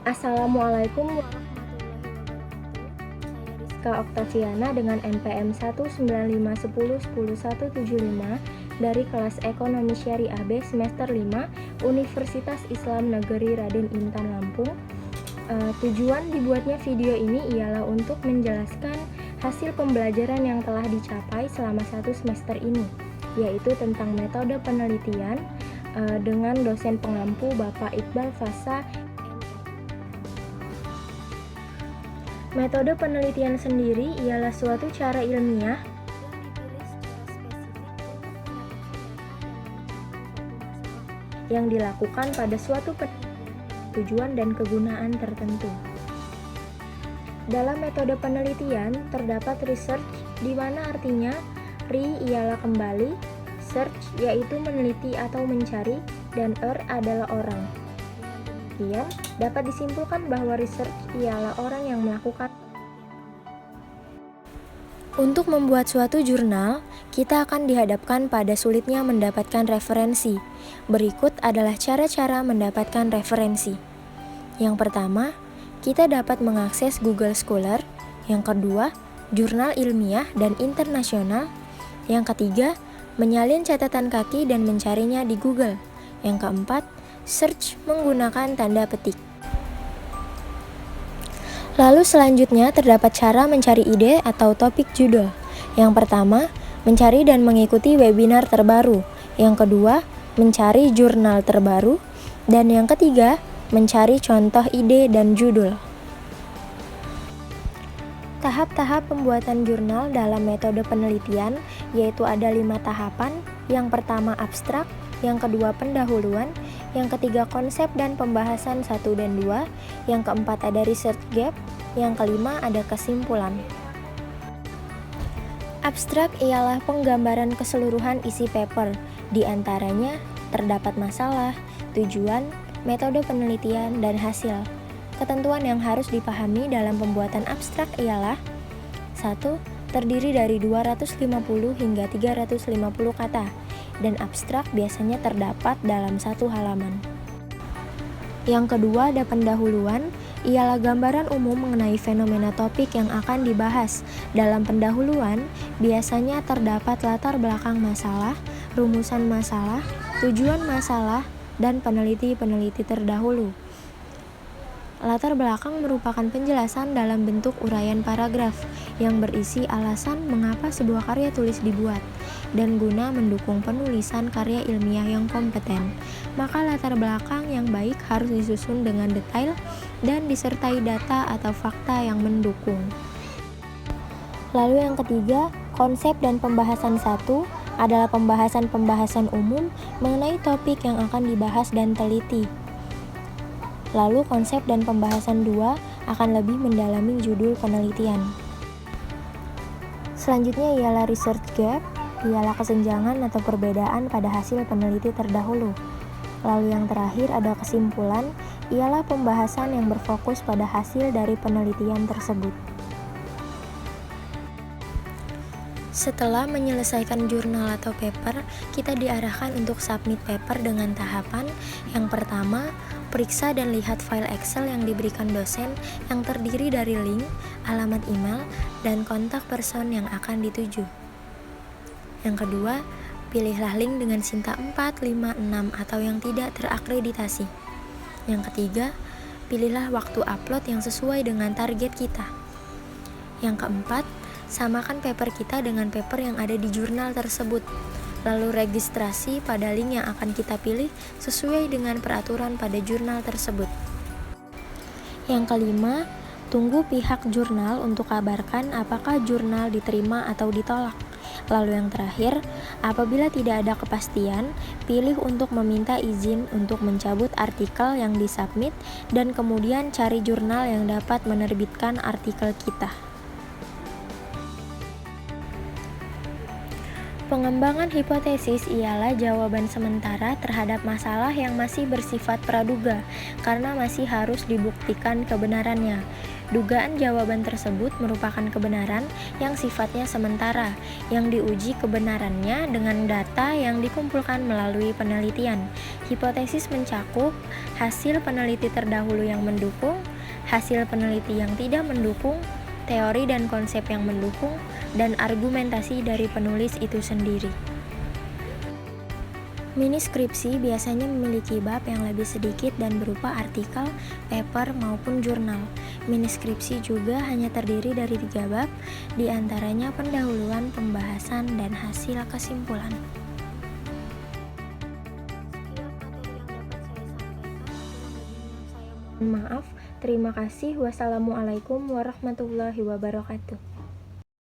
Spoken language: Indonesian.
Assalamualaikum warahmatullahi wabarakatuh. Saya Rizka Oktaviana dengan NPM 19510110175 dari kelas Ekonomi Syariah B semester 5 Universitas Islam Negeri Raden Intan Lampung. Tujuan dibuatnya video ini ialah untuk menjelaskan hasil pembelajaran yang telah dicapai selama 1 semester ini, yaitu tentang metode penelitian dengan dosen pengampu Bapak Iqbal Fasa. Metode penelitian sendiri ialah suatu cara ilmiah yang dilakukan pada suatu tujuan dan kegunaan tertentu. Dalam metode penelitian terdapat research, di mana artinya re ialah kembali, search yaitu meneliti atau mencari, dan adalah orang. Kemudian, dapat disimpulkan bahwa research ialah orang yang melakukan. Untuk membuat suatu jurnal, kita akan dihadapkan pada sulitnya mendapatkan referensi. Berikut adalah cara-cara mendapatkan referensi. Yang pertama, kita dapat mengakses Google Scholar. Yang kedua, jurnal ilmiah dan internasional. Yang ketiga, menyalin catatan kaki dan mencarinya di Google. Yang keempat, search menggunakan tanda petik. Lalu selanjutnya terdapat cara mencari ide atau topik judul. Yang pertama, mencari dan mengikuti webinar terbaru. Yang kedua, mencari jurnal terbaru. Dan yang ketiga, mencari contoh ide dan judul. Tahap-tahap pembuatan jurnal dalam metode penelitian yaitu ada 5 tahapan. Yang pertama abstrak, yang kedua pendahuluan, yang ketiga konsep dan pembahasan 1 dan 2, yang keempat ada research gap, yang kelima ada kesimpulan. Abstrak ialah penggambaran keseluruhan isi paper, di antaranya terdapat masalah, tujuan, metode penelitian, dan hasil. Ketentuan yang harus dipahami dalam pembuatan abstrak ialah 1. Terdiri dari 250 hingga 350 kata, dan abstrak biasanya terdapat dalam 1 halaman. Yang kedua ada pendahuluan, ialah gambaran umum mengenai fenomena topik yang akan dibahas. Dalam pendahuluan, biasanya terdapat latar belakang masalah, rumusan masalah, tujuan masalah, dan peneliti-peneliti terdahulu. Latar belakang merupakan penjelasan dalam bentuk uraian paragraf yang berisi alasan mengapa sebuah karya tulis dibuat dan guna mendukung penulisan karya ilmiah yang kompeten. Maka latar belakang yang baik harus disusun dengan detail dan disertai data atau fakta yang mendukung. Lalu yang ketiga, konsep dan pembahasan 1 adalah pembahasan-pembahasan umum mengenai topik yang akan dibahas dan teliti. Lalu konsep dan pembahasan 2 akan lebih mendalami judul penelitian. Selanjutnya ialah research gap, ialah kesenjangan atau perbedaan pada hasil peneliti terdahulu. Lalu yang terakhir ada kesimpulan, ialah pembahasan yang berfokus pada hasil dari penelitian tersebut. Setelah menyelesaikan jurnal atau paper, kita diarahkan untuk submit paper dengan tahapan. Yang pertama, periksa dan lihat file Excel yang diberikan dosen yang terdiri dari link, alamat email, dan kontak person yang akan dituju. Yang kedua, pilihlah link dengan Sinta 4, 5, 6 atau yang tidak terakreditasi. Yang ketiga, pilihlah waktu upload yang sesuai dengan target kita. Yang keempat, samakan paper kita dengan paper yang ada di jurnal tersebut. Lalu registrasi pada link yang akan kita pilih sesuai dengan peraturan pada jurnal tersebut. Yang kelima, tunggu pihak jurnal untuk kabarkan apakah jurnal diterima atau ditolak. Lalu yang terakhir, apabila tidak ada kepastian, pilih untuk meminta izin untuk mencabut artikel yang disubmit dan kemudian cari jurnal yang dapat menerbitkan artikel kita. Pengembangan hipotesis ialah jawaban sementara terhadap masalah yang masih bersifat praduga, karena masih harus dibuktikan kebenarannya. Dugaan jawaban tersebut merupakan kebenaran yang sifatnya sementara, yang diuji kebenarannya dengan data yang dikumpulkan melalui penelitian. Hipotesis mencakup hasil peneliti terdahulu yang mendukung, hasil peneliti yang tidak mendukung, teori dan konsep yang mendukung, dan argumentasi dari penulis itu sendiri. Mini skripsi biasanya memiliki bab yang lebih sedikit dan berupa artikel, paper, maupun jurnal. Mini skripsi juga hanya terdiri dari 3 bab, diantaranya pendahuluan, pembahasan, dan hasil kesimpulan. Sekian materi yang dapat saya sampaikan. Kurang lebihnya saya mohon maaf. Terima kasih. Wassalamualaikum warahmatullahi wabarakatuh.